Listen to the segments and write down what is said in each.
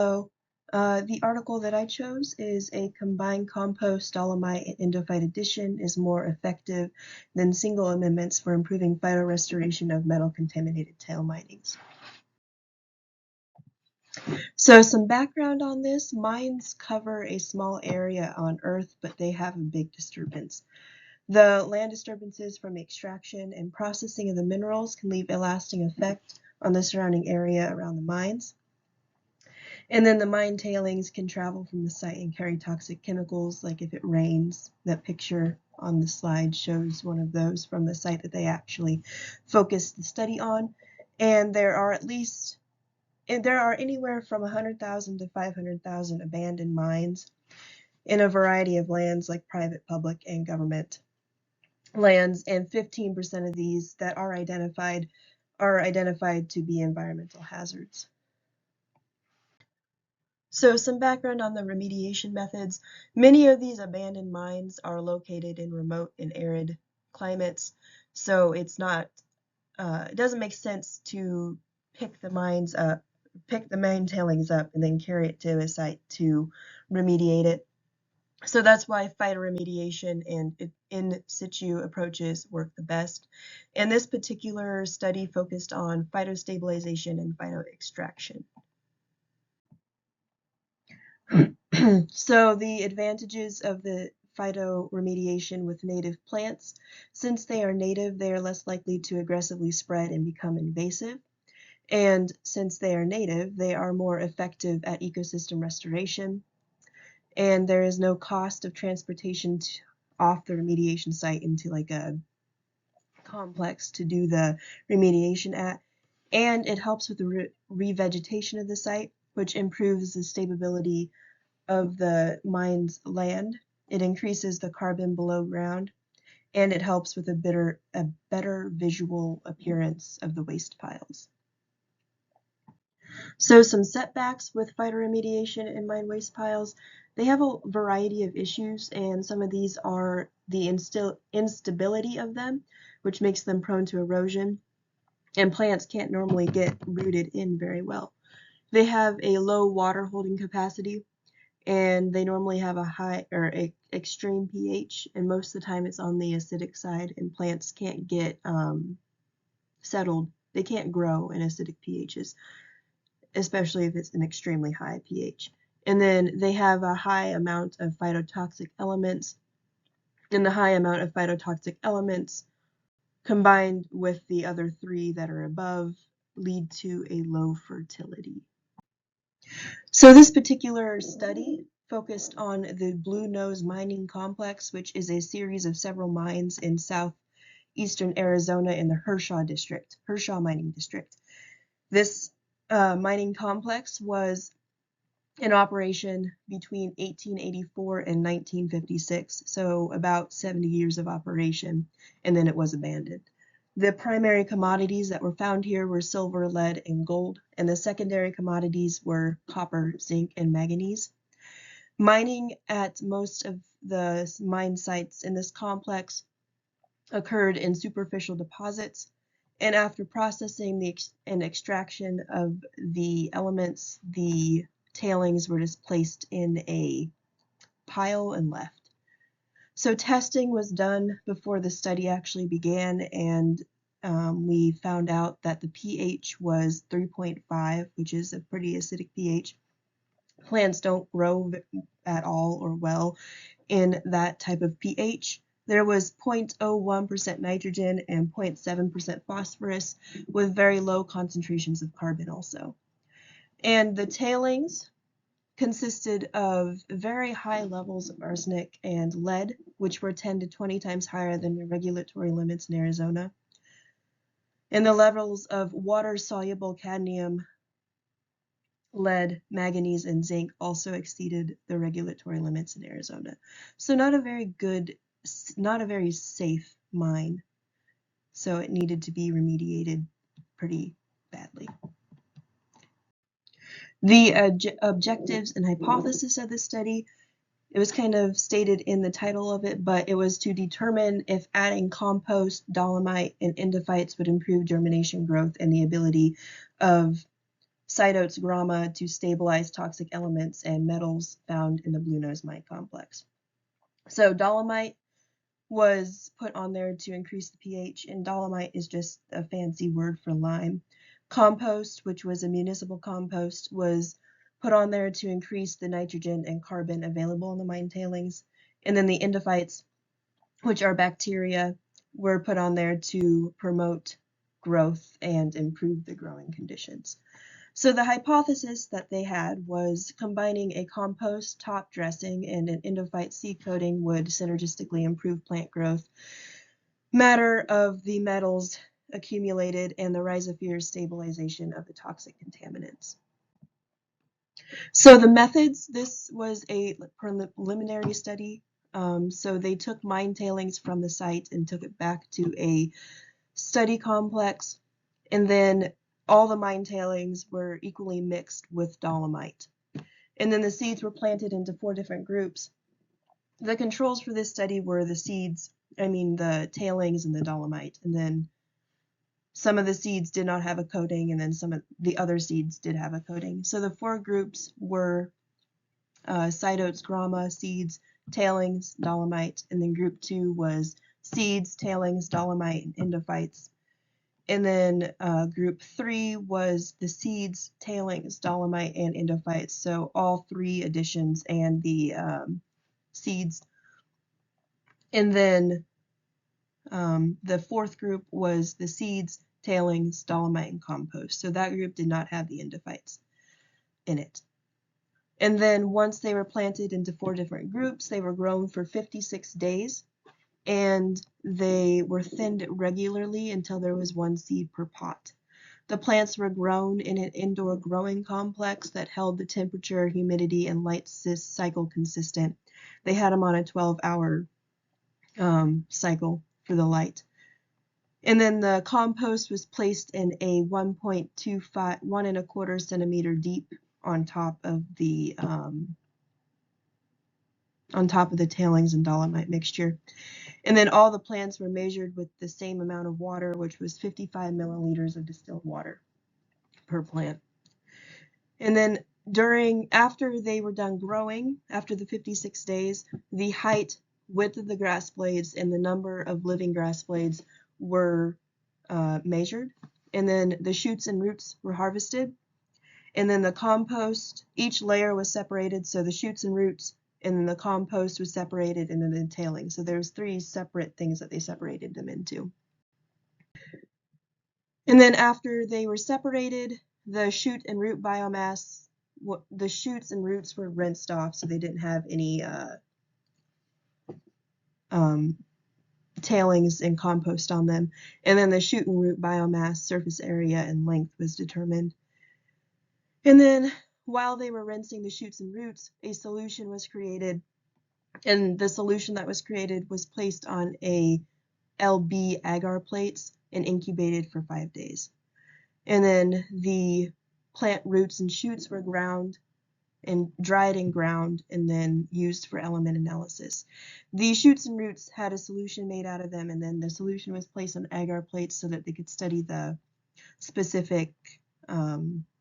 So the article that I chose is a combined compost, dolomite, and endophyte addition is more effective than single amendments for improving phytorestoration of metal-contaminated tail minings. So some background on this, mines cover a small area on Earth, but they have a big disturbance. The land disturbances from extraction and processing of the minerals can leave a lasting effect on the surrounding area around the mines. And then the mine tailings can travel from the site and carry toxic chemicals, like if it rains. That picture on the slide shows one of those from the site that they actually focused the study on. And there are anywhere from 100,000 to 500,000 abandoned mines in a variety of lands like private, public, and government lands, and 15% of these that are identified to be environmental hazards. So some background on the remediation methods. Many of these abandoned mines are located in remote and arid climates, so it doesn't make sense to pick the mine tailings up and then carry it to a site to remediate it. So that's why phytoremediation and in situ approaches work the best. And this particular study focused on phytostabilization and phytoextraction. So the advantages of the phytoremediation with native plants: since they are native, they are less likely to aggressively spread and become invasive. And since they are native, they are more effective at ecosystem restoration. And there is no cost of transportation off the remediation site into like a complex to do the remediation at. And it helps with the revegetation of the site, which improves the stability of the mine's land. It increases the carbon below ground, and it helps with a better visual appearance of the waste piles. So some setbacks with phytoremediation in mine waste piles: they have a variety of issues, and some of these are the instability of them, which makes them prone to erosion, and plants can't normally get rooted in very well. They have a low water holding capacity, and they normally have a high or extreme pH, and most of the time it's on the acidic side, and plants can't get settled. They can't grow in acidic pHs, especially if it's an extremely high pH. And then they have a high amount of phytotoxic elements, and the high amount of phytotoxic elements combined with the other three that are above lead to a low fertility. So this particular study focused on the Blue Nose Mining Complex, which is a series of several mines in southeastern Arizona in the Hershaw Mining District. This mining complex was in operation between 1884 and 1956, so about 70 years of operation, and then it was abandoned. The primary commodities that were found here were silver, lead, and gold, and the secondary commodities were copper, zinc, and manganese. Mining at most of the mine sites in this complex occurred in superficial deposits, and after processing and extraction of the elements, the tailings were just placed in a pile and left. So testing was done before the study actually began, and we found out that the pH was 3.5, which is a pretty acidic pH. Plants don't grow at all or well in that type of pH. There was 0.01% nitrogen and 0.7% phosphorus, with very low concentrations of carbon also. And the tailings consisted of very high levels of arsenic and lead, which were 10 to 20 times higher than the regulatory limits in Arizona. And the levels of water-soluble cadmium, lead, manganese, and zinc also exceeded the regulatory limits in Arizona. So not a very safe mine. So it needed to be remediated pretty badly. The objectives and hypothesis of the study: it was kind of stated in the title of it, but it was to determine if adding compost, dolomite, and endophytes would improve germination, growth, and the ability of Cytotes grama to stabilize toxic elements and metals found in the blue nose mine complex. So dolomite was put on there to increase the pH, and dolomite is just a fancy word for lime. Compost, which was a municipal compost, was put on there to increase the nitrogen and carbon available in the mine tailings. And then the endophytes, which are bacteria, were put on there to promote growth and improve the growing conditions. So the hypothesis that they had was combining a compost top dressing and an endophyte seed coating would synergistically improve plant growth, matter of the metals accumulated, and the rhizosphere stabilization of the toxic contaminants. So the methods, this was a preliminary study. So they took mine tailings from the site and took it back to a study complex, and then all the mine tailings were equally mixed with dolomite. And then the seeds were planted into 4 different groups. The controls for this study were the tailings and the dolomite. And then some of the seeds did not have a coating, and then some of the other seeds did have a coating. So the 4 groups were cytotes, grama, seeds, tailings, dolomite, and then group 2 was seeds, tailings, dolomite, and endophytes. And then group 3 was the seeds, tailings, dolomite, and endophytes. So all 3 additions and the seeds. And then the 4th group was the seeds, tailings, dolomite, and compost. So that group did not have the endophytes in it. And then once they were planted into 4 different groups, they were grown for 56 days. And they were thinned regularly until there was 1 seed per pot. The plants were grown in an indoor growing complex that held the temperature, humidity, and light cycle consistent. They had them on a 12-hour cycle for the light. And then the compost was placed in a 1.25, 1.25 centimeter deep on top of the tailings and dolomite mixture. And then all the plants were measured with the same amount of water, which was 55 milliliters of distilled water per plant. And then after they were done growing, after the 56 days, the height, width of the grass blades and the number of living grass blades were measured. And then the shoots and roots were harvested. And then the compost, each layer was separated, so the shoots and roots, and then the compost was separated, and then the tailings. So there's 3 separate things that they separated them into. And then after they were separated, the shoot and root biomass, the shoots and roots were rinsed off, so they didn't have any tailings and compost on them. And then the shoot and root biomass, surface area, and length was determined. And then while they were rinsing the shoots and roots, a solution was created, and the solution that was created was placed on a LB agar plates and incubated for 5 days. And then the plant roots and shoots were ground and dried and ground and then used for element analysis. The shoots and roots had a solution made out of them, and then the solution was placed on agar plates so that they could study the specific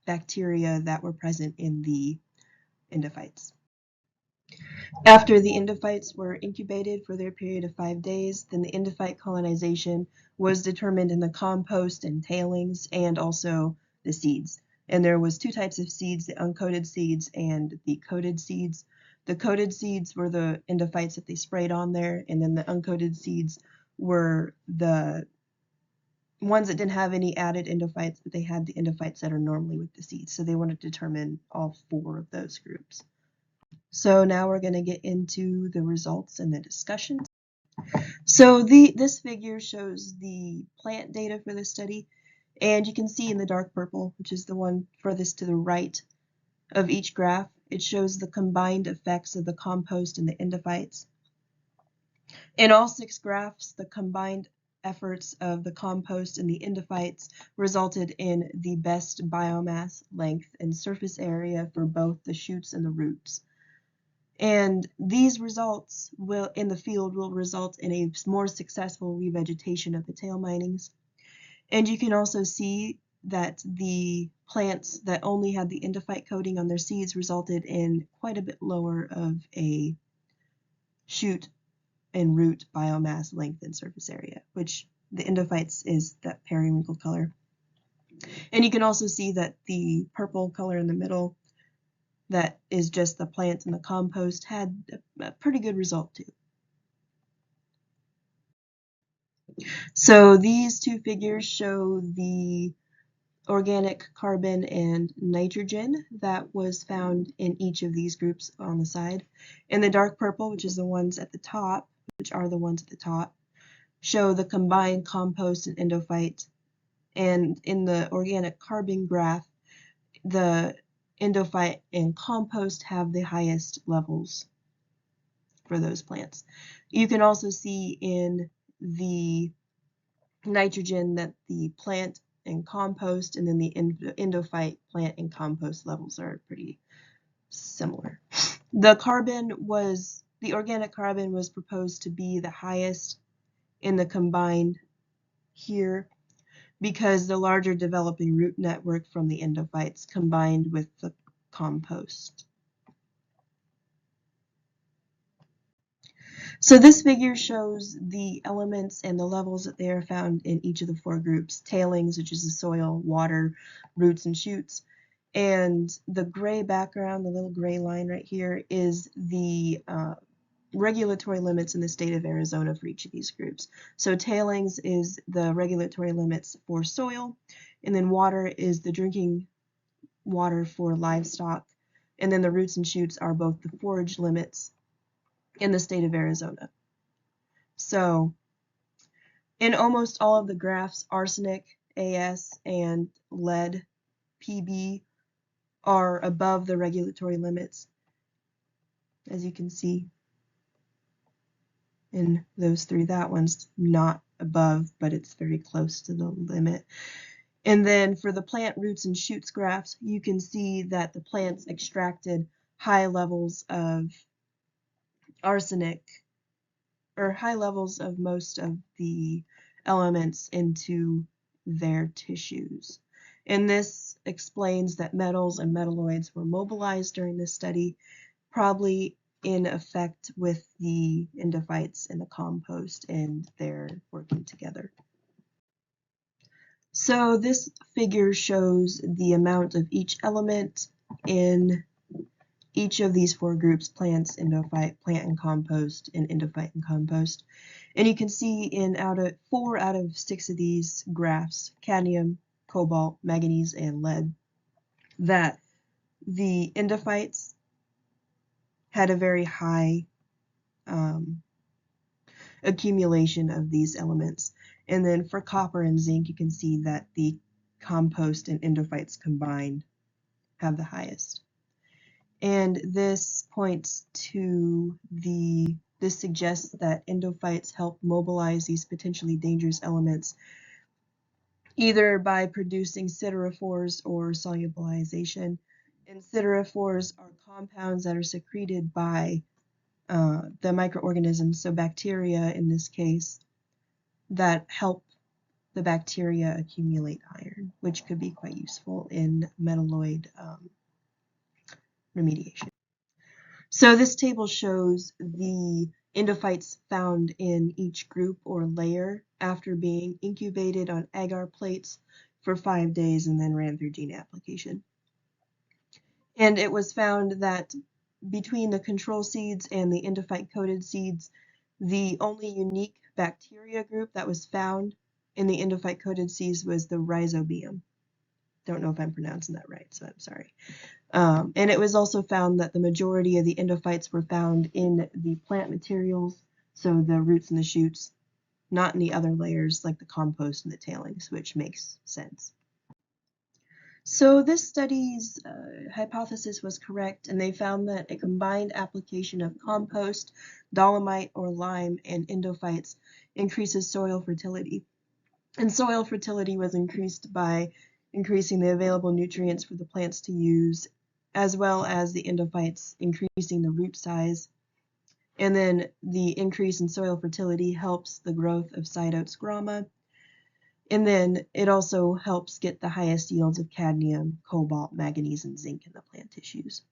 bacteria that were present in the endophytes. After the endophytes were incubated for their period of 5 days, then the endophyte colonization was determined in the compost and tailings and also the seeds. And there was 2 types of seeds, the uncoated seeds and the coated seeds. The coated seeds were the endophytes that they sprayed on there, and then the uncoated seeds were the ones that didn't have any added endophytes, but they had the endophytes that are normally with the seeds. So they wanted to determine all 4 of those groups. So now we're going to get into the results and the discussion. So this figure shows the plant data for this study, and you can see in the dark purple, which is the one furthest to the right of each graph, it shows the combined effects of the compost and the endophytes. In all 6 graphs, the combined efforts of the compost and the endophytes resulted in the best biomass, length, and surface area for both the shoots and the roots. And these results in the field will result in a more successful revegetation of the tail minings. And you can also see that the plants that only had the endophyte coating on their seeds resulted in quite a bit lower of a shoot and root biomass length and surface area, which the endophytes is that periwinkle color. And you can also see that the purple color in the middle, that is just the plants in the compost, had a pretty good result too. So these two figures show the organic carbon and nitrogen that was found in each of these groups on the side. In the dark purple, which is the ones at the top, show the combined compost and endophyte. And in the organic carbon graph, the endophyte and compost have the highest levels for those plants. You can also see in the nitrogen that the plant and compost, and then the endophyte, plant, and compost levels are pretty similar. The organic carbon was proposed to be the highest in the combined here because the larger developing root network from the endophytes combined with the compost. So this figure shows the elements and the levels that they are found in each of the four groups: tailings, which is the soil, water, roots, and shoots. And the gray background, the little gray line right here, is the regulatory limits in the state of Arizona for each of these groups. So tailings is the regulatory limits for soil, and then water is the drinking water for livestock, and then the roots and shoots are both the forage limits in the state of Arizona. So in almost all of the graphs, arsenic, AS, and lead, PB, are above the regulatory limits, as you can see in those three. That one's not above, but it's very close to the limit. And then for the plant roots and shoots graphs, you can see that the plants extracted high levels of arsenic, or high levels of most of the elements into their tissues. And this explains that metals and metalloids were mobilized during this study, probably in effect with the endophytes and the compost, and they're working together. So this figure shows the amount of each element in each of these four groups: plants, endophyte, plant and compost, and endophyte and compost. And you can see in 4 out of 6 of these graphs, cadmium, cobalt, manganese, and lead, that the endophytes had a very high accumulation of these elements. And then for copper and zinc, you can see that the compost and endophytes combined have the highest. And this points to this suggests that endophytes help mobilize these potentially dangerous elements either by producing siderophores or solubilization. And siderophores are compounds that are secreted by the microorganisms, so bacteria in this case, that help the bacteria accumulate iron, which could be quite useful in metalloid remediation. So this table shows the endophytes found in each group or layer after being incubated on agar plates for 5 days and then ran through gene application. And it was found that between the control seeds and the endophyte-coated seeds, the only unique bacteria group that was found in the endophyte-coated seeds was the rhizobium. Don't know if I'm pronouncing that right, so I'm sorry. And it was also found that the majority of the endophytes were found in the plant materials, so the roots and the shoots, not in the other layers like the compost and the tailings, which makes sense. So this study's hypothesis was correct, and they found that a combined application of compost, dolomite or lime, and endophytes increases soil fertility. And soil fertility was increased by increasing the available nutrients for the plants to use, as well as the endophytes increasing the root size. And then the increase in soil fertility helps the growth of Cytotes grama, And then it also helps get the highest yields of cadmium, cobalt, manganese, and zinc in the plant tissues.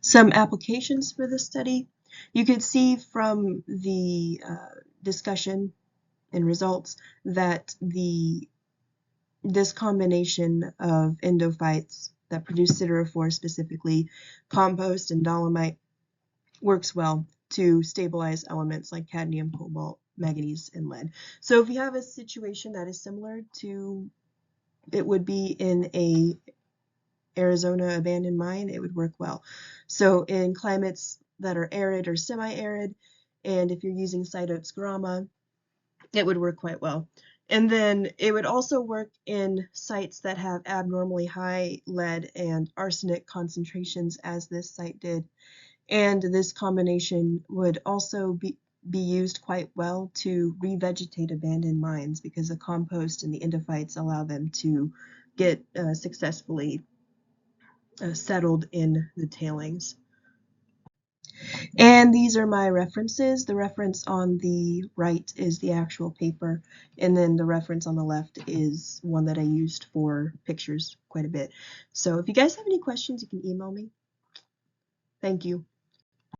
Some applications for this study. You could see from the discussion and results that this combination of endophytes that produce siderophore, specifically compost and dolomite, works well to stabilize elements like cadmium, cobalt, manganese, and lead. So if you have a situation that is similar to it would be in a Arizona abandoned mine, it would work well. So in climates that are arid or semi-arid, and if you're using Cytotes grama, it would work quite well. And then it would also work in sites that have abnormally high lead and arsenic concentrations, as this site did. And this combination would also be used quite well to revegetate abandoned mines, because the compost and the endophytes allow them to get successfully settled in the tailings. And these are my references. The reference on the right is the actual paper, and then the reference on the left is one that I used for pictures quite a bit. So if you guys have any questions, you can email me. Thank you.